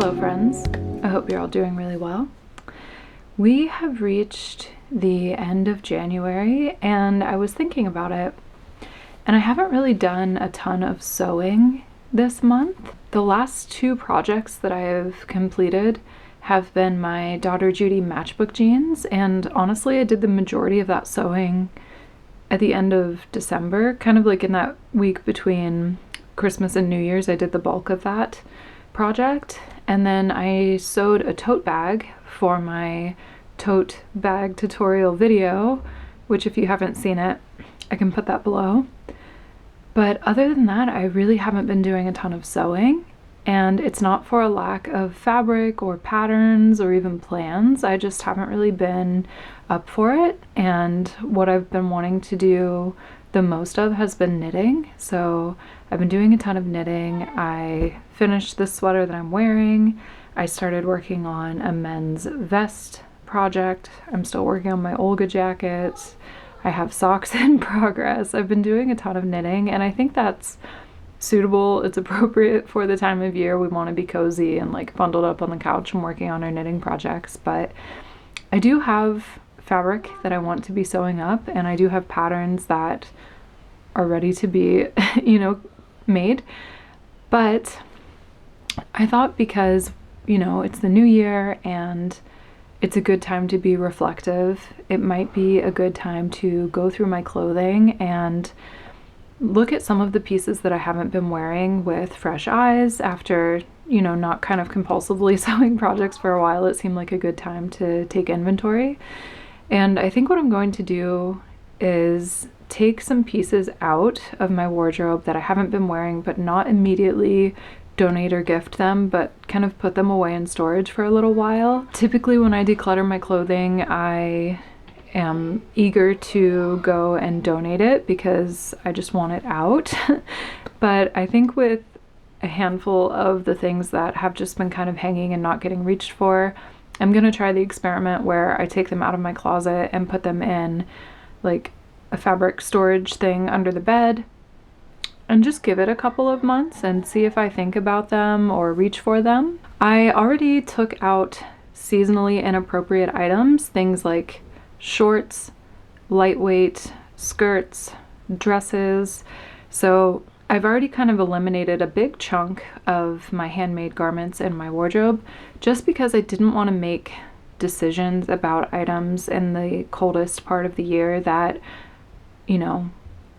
Hello friends, I hope you're all doing really well. We have reached the end of January and I was thinking about it, and I haven't really done a ton of sewing this month. The last two projects that I have completed have been my daughter Judy matchbook jeans, and honestly I did the majority of that sewing at the end of December, kind of like in that week between Christmas and New Year's. I did the bulk of that project, and then I sewed a tote bag for my tote bag tutorial video, which if you haven't seen it, I can put that below. But other than that, I really haven't been doing a ton of sewing, and it's not for a lack of fabric or patterns or even plans. I just haven't really been up for it, and what I've been wanting to do the most of has been knitting. So I've been doing a ton of knitting. I finished this sweater that I'm wearing. I started working on a men's vest project. I'm still working on my Olga jacket. I have socks in progress. I've been doing a ton of knitting, and I think that's suitable. It's appropriate for the time of year. We want to be cozy and like bundled up on the couch and working on our knitting projects. But I do have fabric that I want to be sewing up, and I do have patterns that are ready to be, made. But I thought, because, it's the new year and it's a good time to be reflective, it might be a good time to go through my clothing and look at some of the pieces that I haven't been wearing with fresh eyes. After, not kind of compulsively sewing projects for a while, it seemed like a good time to take inventory. And I think what I'm going to do is take some pieces out of my wardrobe that I haven't been wearing, but not immediately donate or gift them, but kind of put them away in storage for a little while. Typically when I declutter my clothing, I am eager to go and donate it because I just want it out. But I think with a handful of the things that have just been kind of hanging and not getting reached for, I'm gonna try the experiment where I take them out of my closet and put them in like a fabric storage thing under the bed and just give it a couple of months and see if I think about them or reach for them. I already took out seasonally inappropriate items, things like shorts, lightweight skirts, dresses. So I've already kind of eliminated a big chunk of my handmade garments in my wardrobe, just because I didn't want to make decisions about items in the coldest part of the year that,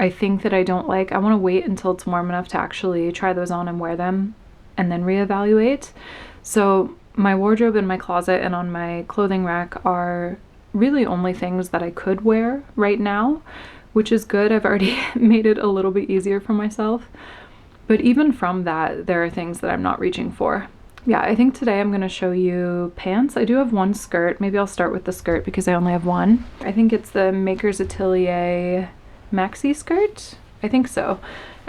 I think that I don't like. I want to wait until it's warm enough to actually try those on and wear them and then reevaluate. So my wardrobe in my closet and on my clothing rack are really only things that I could wear right now, which is good. I've already made it a little bit easier for myself. But even from that, there are things that I'm not reaching for. Yeah, I think today I'm going to show you pants. I do have one skirt. Maybe I'll start with the skirt because I only have one. I think it's the Maker's Atelier maxi skirt. I think so.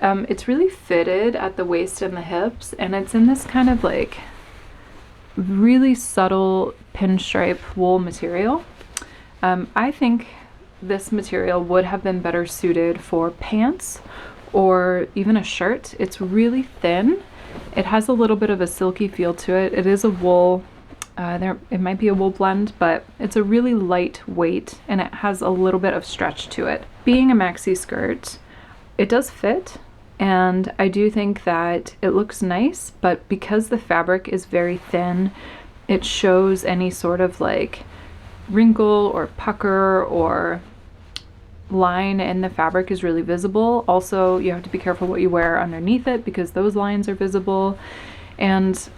It's really fitted at the waist and the hips, and it's in this kind of like really subtle pinstripe wool material. I think this material would have been better suited for pants or even a shirt. It's really thin. It has a little bit of a silky feel to it. It is a wool, it might be a wool blend, but it's a really light weight and it has a little bit of stretch to it. Being a maxi skirt, it does fit, and I do think that it looks nice, but because the fabric is very thin, it shows any sort of like wrinkle or pucker or line in the fabric is really visible. Also, you have to be careful what you wear underneath it because those lines are visible. And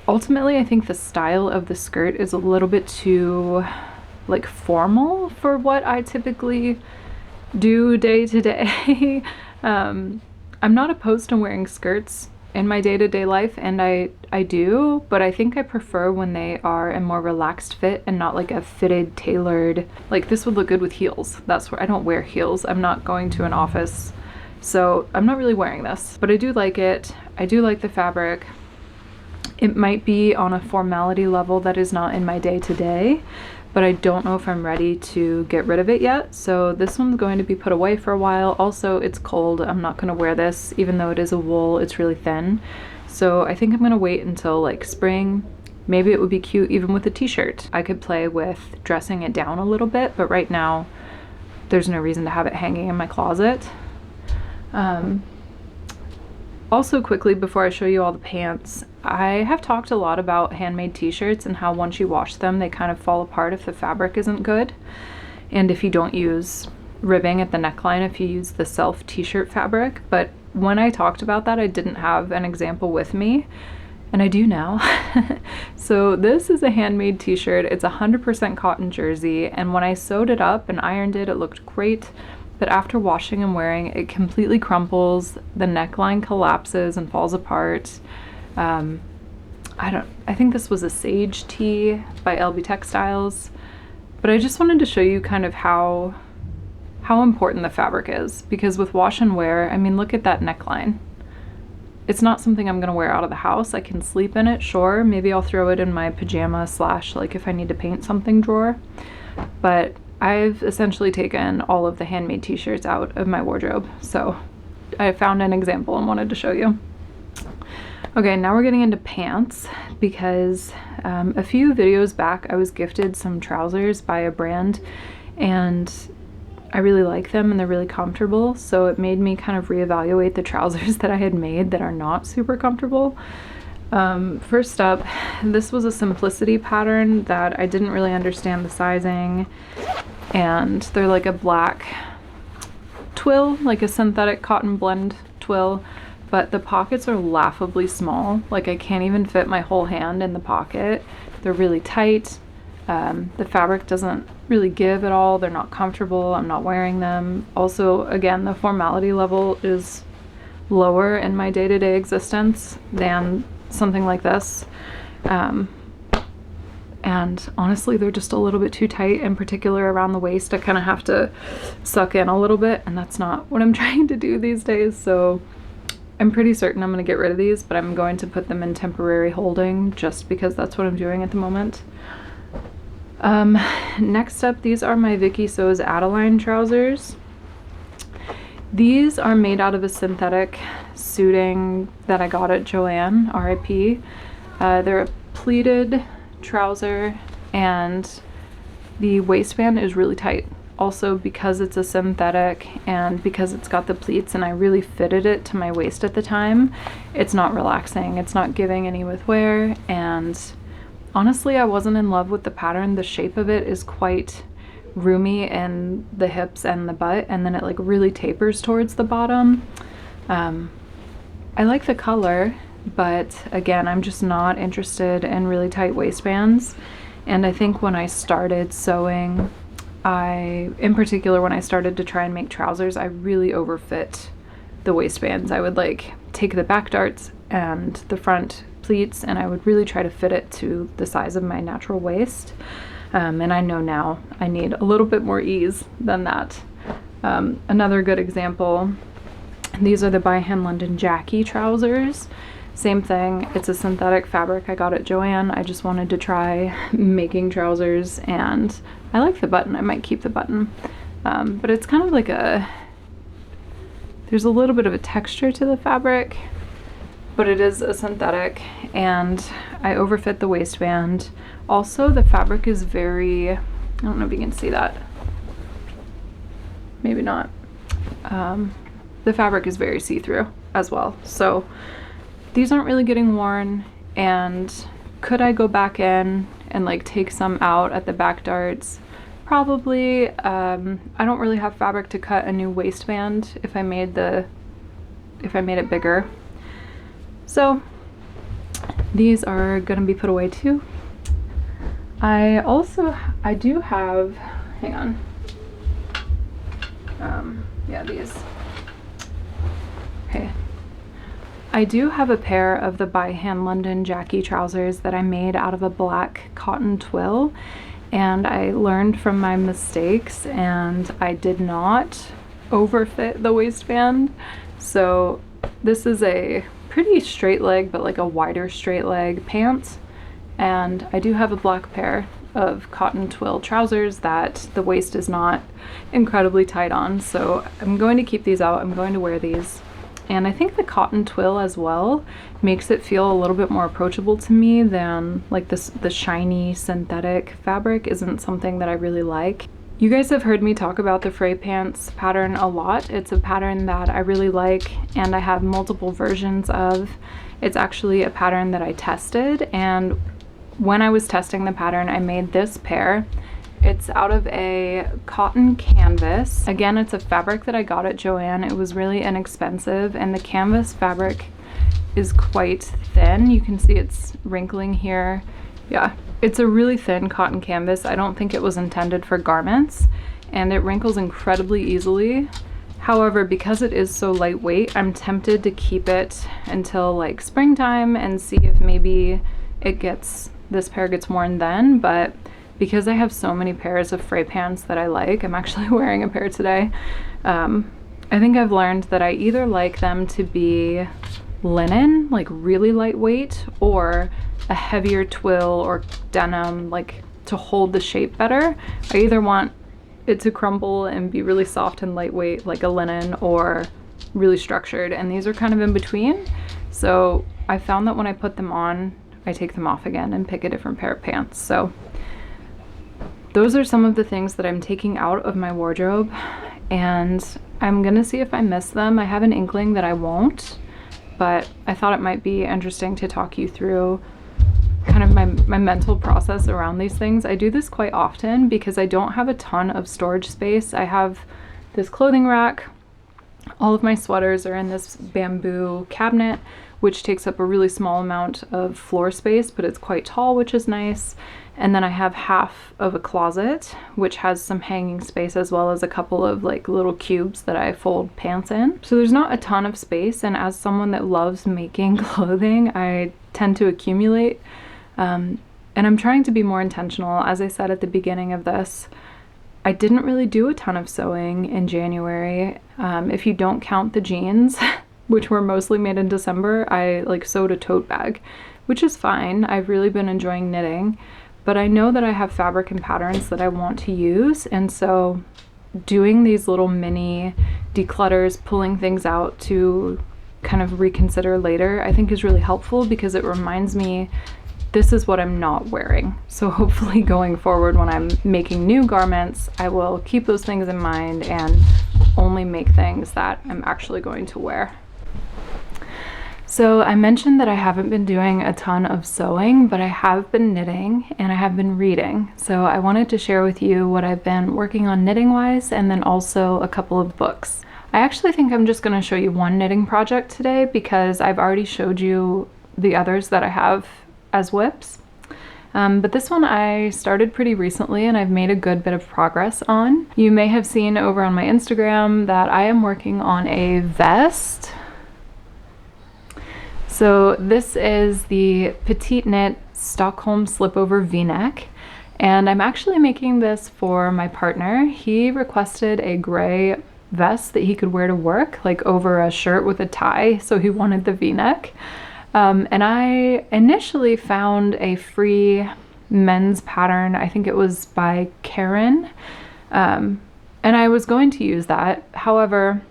ultimately, I think the style of the skirt is a little bit too like formal for what I typically do day to day. I'm not opposed to wearing skirts in my day-to-day life, and I do, but I think I prefer when they are a more relaxed fit and not like a fitted, tailored, like this would look good with heels. That's where I don't wear heels. I'm not going to an office, so I'm not really wearing this, but I do like it. I do like the fabric. It might be on a formality level that is not in my day-to-day, but I don't know if I'm ready to get rid of it yet. So this one's going to be put away for a while. Also, it's cold. I'm not going to wear this, even though it is a wool, it's really thin. So I think I'm gonna wait until like spring. Maybe it would be cute even with a t-shirt. I could play with dressing it down a little bit, but right now there's no reason to have it hanging in my closet. Also quickly, before I show you all the pants, I have talked a lot about handmade t-shirts and how once you wash them, they kind of fall apart if the fabric isn't good. And if you don't use ribbing at the neckline, if you use the self t-shirt fabric. But when I talked about that, I didn't have an example with me, and I do now. So this is a handmade t-shirt. It's 100% cotton jersey, and when I sewed it up and ironed it, it looked great. But after washing and wearing, it completely crumples, the neckline collapses and falls apart. I think this was a Sage tee by LB Textiles, but I just wanted to show you kind of how important the fabric is, because with wash and wear, I mean, look at that neckline. It's not something I'm gonna wear out of the house. I can sleep in it, sure. Maybe I'll throw it in my pajama / like if I need to paint something drawer, but I've essentially taken all of the handmade t-shirts out of my wardrobe. So I found an example and wanted to show you. Okay, now we're getting into pants, because a few videos back I was gifted some trousers by a brand and I really like them and they're really comfortable. So it made me kind of reevaluate the trousers that I had made that are not super comfortable. First up, this was a simplicity pattern that I didn't really understand the sizing, and they're like a black twill, like a synthetic cotton blend twill, but the pockets are laughably small. Like I can't even fit my whole hand in the pocket. They're really tight. The fabric doesn't really give at all. They're not comfortable. I'm not wearing them. Also, again, the formality level is lower in my day-to-day existence than something like this. And honestly, they're just a little bit too tight, in particular around the waist. I kind of have to suck in a little bit, and that's not what I'm trying to do these days. So I'm pretty certain I'm going to get rid of these, but I'm going to put them in temporary holding just because that's what I'm doing at the moment. Next up, these are my Vicky Sews Adeline trousers. These are made out of a synthetic suiting that I got at Joann, RIP. They're a pleated trouser and the waistband is really tight. Also, because it's a synthetic and because it's got the pleats and I really fitted it to my waist at the time, it's not relaxing. It's not giving any with wear, and honestly, I wasn't in love with the pattern. The shape of it is quite roomy in the hips and the butt, and then it like really tapers towards the bottom. I like the color, but again, I'm just not interested in really tight waistbands. And I think when I started sewing, in particular when I started to try and make trousers, I really overfit the waistbands. I would like take the back darts and the front pleats and I would really try to fit it to the size of my natural waist. And I know now I need a little bit more ease than that. Another good example, these are the By Hand London Jackie trousers. Same thing, it's a synthetic fabric I got at Joann. I just wanted to try making trousers and I like the button. I might keep the button. But it's kind of like there's a little bit of a texture to the fabric, but it is a synthetic and I overfit the waistband. Also, the fabric is very, I don't know if you can see that. Maybe not. The fabric is very see-through as well. So these aren't really getting worn, and could I go back in and like take some out at the back darts? Probably. I don't really have fabric to cut a new waistband if I made it bigger. So these are gonna be put away too. I do have, hang on. Yeah, these. Okay. I do have a pair of the By Hand London Jackie trousers that I made out of a black cotton twill, and I learned from my mistakes and I did not overfit the waistband. So this is a pretty straight leg, but like a wider straight leg pants, and I do have a black pair of cotton twill trousers that the waist is not incredibly tight on, so I'm going to keep these out. I'm going to wear these. and I think the cotton twill as well makes it feel a little bit more approachable to me than like the shiny synthetic fabric isn't something that I really like. You guys have heard me talk about the fray pants pattern a lot. It's a pattern that I really like and I have multiple versions of. It's actually a pattern that I tested, and when I was testing the pattern I made this pair. It's out of a cotton canvas. Again, it's a fabric that I got at Joann. It was really inexpensive, and the canvas fabric is quite thin. You can see it's wrinkling here. Yeah, it's a really thin cotton canvas. I don't think it was intended for garments, and it wrinkles incredibly easily. However, because it is so lightweight, I'm tempted to keep it until like springtime and see if maybe this pair gets worn then, but because I have so many pairs of fray pants that I like, I'm actually wearing a pair today, I think I've learned that I either like them to be linen, like really lightweight, or a heavier twill or denim, like to hold the shape better. I either want it to crumble and be really soft and lightweight like a linen, or really structured, and these are kind of in between. So I found that when I put them on, I take them off again and pick a different pair of pants. So those are some of the things that I'm taking out of my wardrobe, and I'm gonna see if I miss them. I have an inkling that I won't, but I thought it might be interesting to talk you through kind of my mental process around these things. I do this quite often because I don't have a ton of storage space. I have this clothing rack. All of my sweaters are in this bamboo cabinet, which takes up a really small amount of floor space, but it's quite tall, which is nice. And then I have half of a closet, which has some hanging space, as well as a couple of like little cubes that I fold pants in. So there's not a ton of space, and as someone that loves making clothing, I tend to accumulate. And I'm trying to be more intentional. As I said at the beginning of this, I didn't really do a ton of sewing in January. If you don't count the jeans, which were mostly made in December, I like sewed a tote bag, which is fine. I've really been enjoying knitting. But I know that I have fabric and patterns that I want to use, and so doing these little mini declutters, pulling things out to kind of reconsider later, I think is really helpful because it reminds me this is what I'm not wearing. So hopefully going forward when I'm making new garments, I will keep those things in mind and only make things that I'm actually going to wear. So I mentioned that I haven't been doing a ton of sewing, but I have been knitting and I have been reading. So I wanted to share with you what I've been working on knitting wise, and then also a couple of books. I actually think I'm just going to show you one knitting project today because I've already showed you the others that I have as whips. But this one I started pretty recently and I've made a good bit of progress on. You may have seen over on my Instagram that I am working on a vest. So this is the Petite Knit Stockholm Slipover V-neck, and I'm actually making this for my partner. He requested a gray vest that he could wear to work, like over a shirt with a tie, so he wanted the V-neck. And I initially found a free men's pattern, I think it was by Karen, and I was going to use that. However,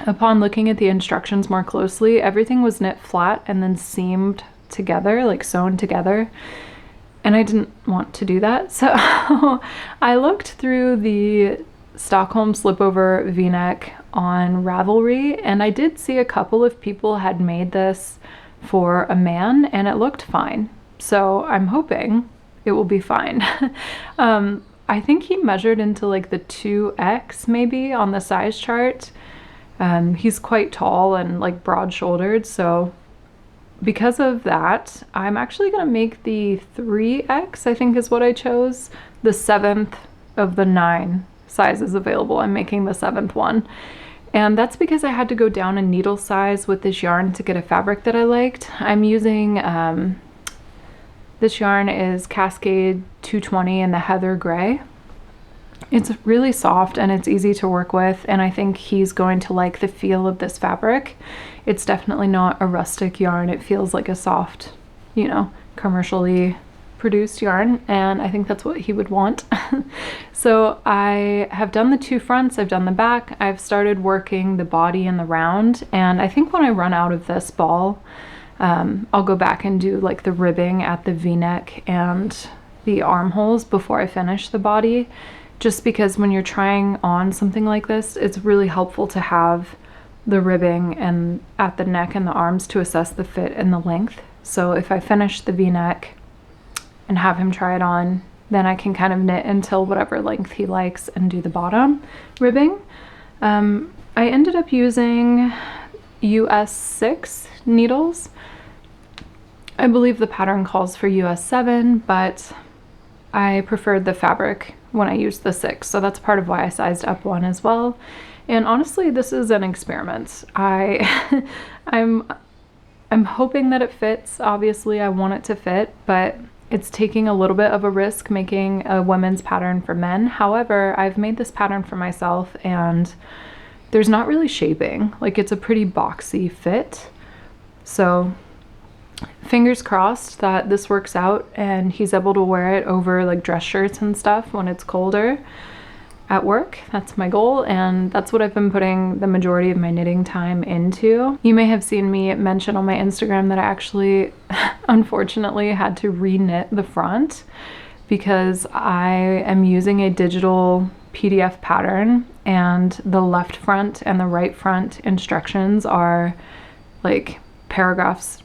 upon looking at the instructions more closely, everything was knit flat and then seamed together, like sewn together, and I didn't want to do that. So I looked through the Stockholm Slipover V-neck on Ravelry, and I did see a couple of people had made this for a man and it looked fine. So I'm hoping it will be fine. I think he measured into like the 2X maybe on the size chart. He's quite tall and like broad-shouldered, so because of that, I'm actually gonna make the 3X, I think is what I chose, the 7th of the 9 sizes available. I'm making the 7th one. And that's because I had to go down a needle size with this yarn to get a fabric that I liked. I'm using, this yarn is Cascade 220 in the Heather Gray. It's really soft and it's easy to work with, and I think he's going to like the feel of this fabric. It's definitely not a rustic yarn. It feels like a soft, you know, commercially produced yarn, and I think that's what he would want. So I have done the 2 fronts, I've done the back, I've started working the body and the round, and I think when I run out of this ball, I'll go back and do like the ribbing at the v-neck and the armholes before I finish the body, just because when you're trying on something like this, it's really helpful to have the ribbing and at the neck and the arms to assess the fit and the length. So if I finish the v-neck and have him try it on, then I can kind of knit until whatever length he likes and do the bottom ribbing. I ended up using US 6 needles. I believe the pattern calls for US 7, but I preferred the fabric when I used the 6, so that's part of why I sized up 1 as well. And honestly, this is an experiment. I'm hoping that it fits. Obviously, I want it to fit, but it's taking a little bit of a risk making a women's pattern for men. However, I've made this pattern for myself, and there's not really shaping. Like, it's a pretty boxy fit. So fingers crossed that this works out and he's able to wear it over like dress shirts and stuff when it's colder at work. That's my goal, and that's what I've been putting the majority of my knitting time into. You may have seen me mention on my Instagram that I actually unfortunately had to re-knit the front because I am using a digital PDF pattern, and the left front and the right front instructions are like paragraphs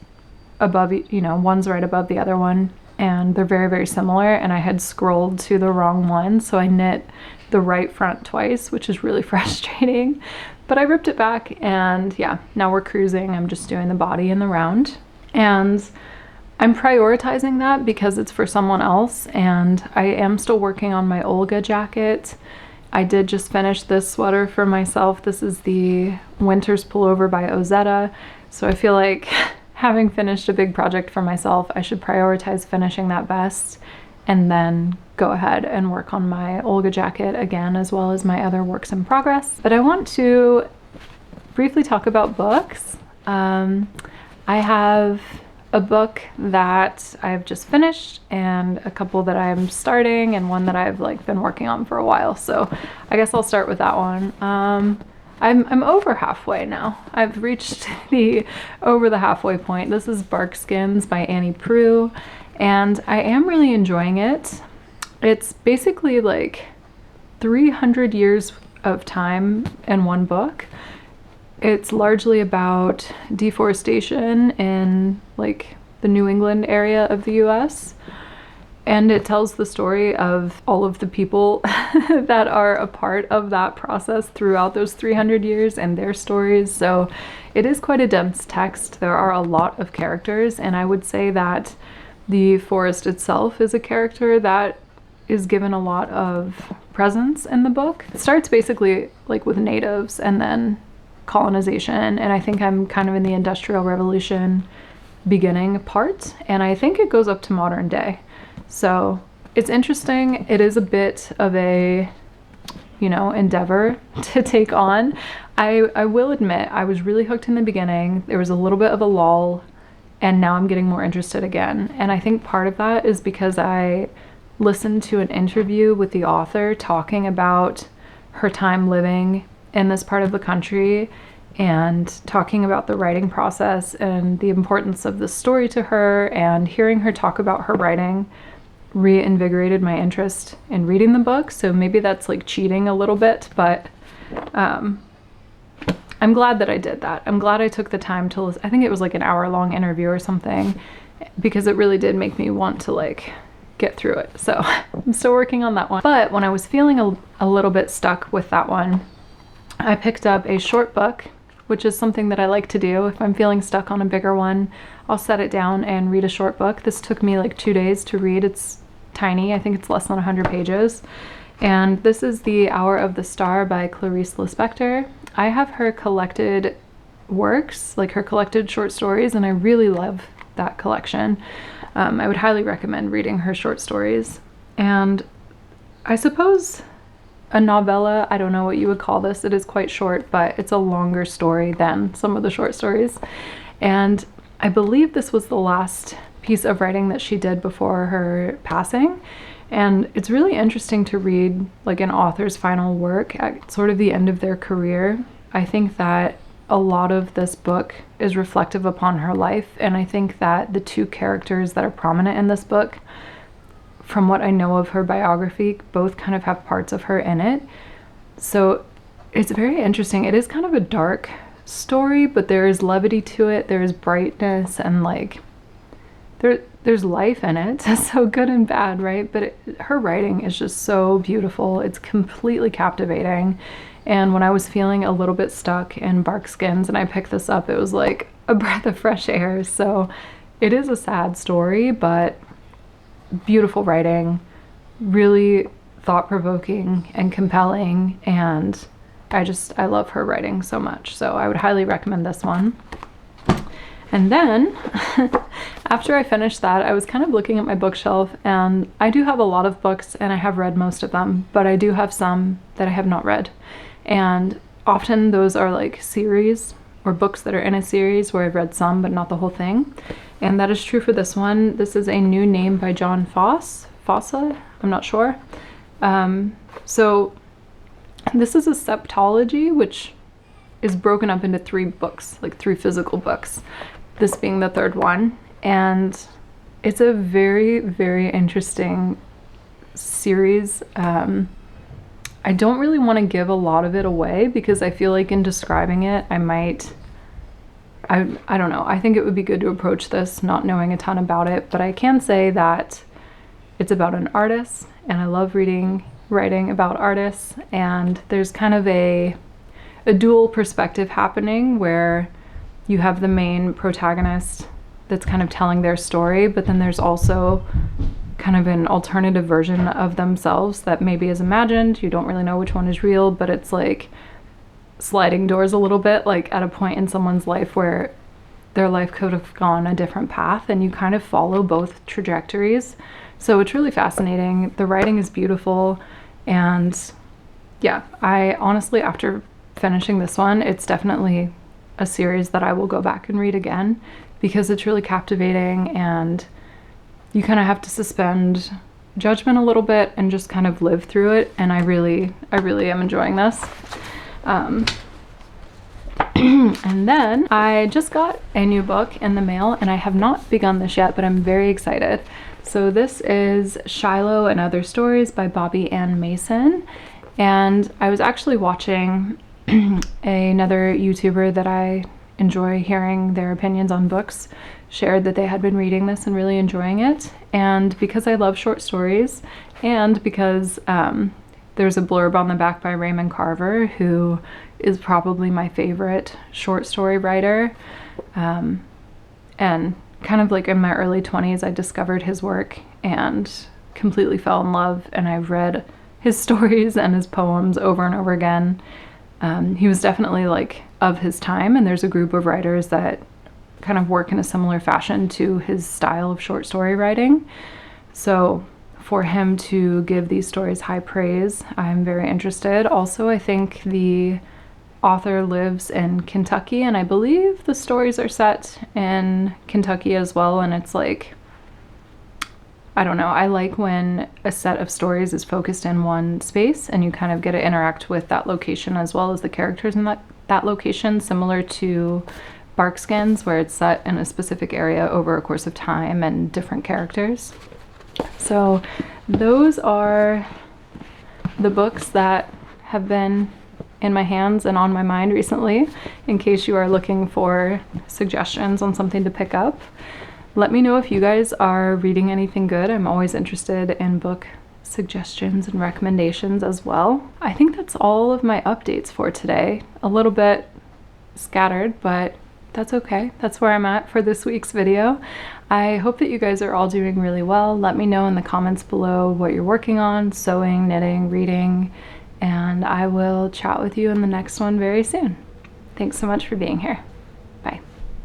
above, you know, one's right above the other one, and they're very, very similar, and I had scrolled to the wrong one, so I knit the right front twice, which is really frustrating, but I ripped it back, and yeah, now we're cruising. I'm just doing the body and the round, and I'm prioritizing that because it's for someone else, and I am still working on my Olga jacket. I did just finish this sweater for myself. This is the Winter's Pullover by Ozetta, so I feel like having finished a big project for myself, I should prioritize finishing that best and then go ahead and work on my Olga jacket again, as well as my other works in progress. But I want to briefly talk about books. I have a book that I've just finished, and a couple that I'm starting, and one that I've like been working on for a while. So I guess I'll start with that one. I'm over halfway now. I've reached the over the halfway point. This is Bark Skins by Annie Proulx, and I am really enjoying it. It's basically like 300 years of time in one book. It's largely about deforestation in like the New England area of the US. And it tells the story of all of the people that are a part of that process throughout those 300 years and their stories. So it is quite a dense text. There are a lot of characters, and I would say that the forest itself is a character that is given a lot of presence in the book. It starts basically like with natives and then colonization, and I think I'm kind of in the Industrial Revolution beginning part, and I think it goes up to modern day. So it's interesting. It is a bit of a, you know, endeavor to take on. I will admit I was really hooked in the beginning. There was a little bit of a lull, and now I'm getting more interested again. And I think part of that is because I listened to an interview with the author talking about her time living in this part of the country and talking about the writing process and the importance of the story to her, and hearing her talk about her writing reinvigorated my interest in reading the book. So maybe that's like cheating a little bit, but I'm glad that I did that. I'm glad I took the time to listen. I think it was like an hour-long interview or something, because it really did make me want to like get through it. So I'm still working on that one. But when I was feeling a little bit stuck with that one, I picked up a short book, which is something that I like to do. If I'm feeling stuck on a bigger one, I'll set it down and read a short book. This took me like 2 days to read. It's tiny. I think it's less than 100 pages. And this is The Hour of the Star by Clarice Lispector. I have her collected works, like her collected short stories, and I really love that collection. I would highly recommend reading her short stories. And I suppose a novella, I don't know what you would call this. It is quite short, but it's a longer story than some of the short stories. And I believe this was the last piece of writing that she did before her passing. And it's really interesting to read like an author's final work at sort of the end of their career. I think that a lot of this book is reflective upon her life, and I think that the two characters that are prominent in this book, from what I know of her biography, both kind of have parts of her in it. So it's very interesting. It is kind of a dark story, but there is levity to it. There is brightness, and like there's life in it. So good and bad, right? But her writing is just so beautiful. It's completely captivating. And when I was feeling a little bit stuck in Bark Skins and I picked this up, it was like a breath of fresh air. So it is a sad story, but beautiful writing, really thought-provoking and compelling, and I love her writing so much. So I would highly recommend this one. And then after I finished that, I was kind of looking at my bookshelf, and I do have a lot of books and I have read most of them, but I do have some that I have not read. And often those are like series or books that are in a series where I've read some but not the whole thing. And that is true for this one. This is A New Name by John Fosse, I'm not sure. So this is a septology, which is broken up into 3 books, like 3 physical books, this being the 3rd one. And it's a very, very interesting series. I don't really want to give a lot of it away because I feel like in describing it, I don't know. I think it would be good to approach this not knowing a ton about it, but I can say that it's about an artist, and I love writing about artists, and there's kind of a dual perspective happening where you have the main protagonist that's kind of telling their story, but then there's also kind of an alternative version of themselves that maybe is imagined. You don't really know which one is real, but it's like sliding doors a little bit, like at a point in someone's life where their life could have gone a different path, and you kind of follow both trajectories. So it's really fascinating. The writing is beautiful, and yeah, I honestly, after finishing this one, it's definitely a series that I will go back and read again because it's really captivating, and you kind of have to suspend judgment a little bit and just kind of live through it. And I really am enjoying this. And then I just got a new book in the mail, and I have not begun this yet, but I'm very excited. So this is Shiloh and Other Stories by Bobby Ann Mason. And I was actually watching another YouTuber that I enjoy hearing their opinions on books shared that they had been reading this and really enjoying it. And because I love short stories, and because there's a blurb on the back by Raymond Carver, who is probably my favorite short story writer, and kind of like in my early 20s I discovered his work and completely fell in love, and I've read his stories and his poems over and over again. He was definitely like of his time, and there's a group of writers that kind of work in a similar fashion to his style of short story writing. So for him to give these stories high praise, I'm very interested. Also, I think the author lives in Kentucky, and I believe the stories are set in Kentucky as well, and it's like, I don't know, I like when a set of stories is focused in one space and you kind of get to interact with that location as well as the characters in that location, similar to Bark Skins, where it's set in a specific area over a course of time and different characters. So those are the books that have been in my hands and on my mind recently, in case you are looking for suggestions on something to pick up. Let me know if you guys are reading anything good. I'm always interested in book suggestions and recommendations as well. I think that's all of my updates for today. A little bit scattered, but that's okay. That's where I'm at for this week's video. I hope that you guys are all doing really well. Let me know in the comments below what you're working on, sewing, knitting, reading, and I will chat with you in the next one very soon. Thanks so much for being here.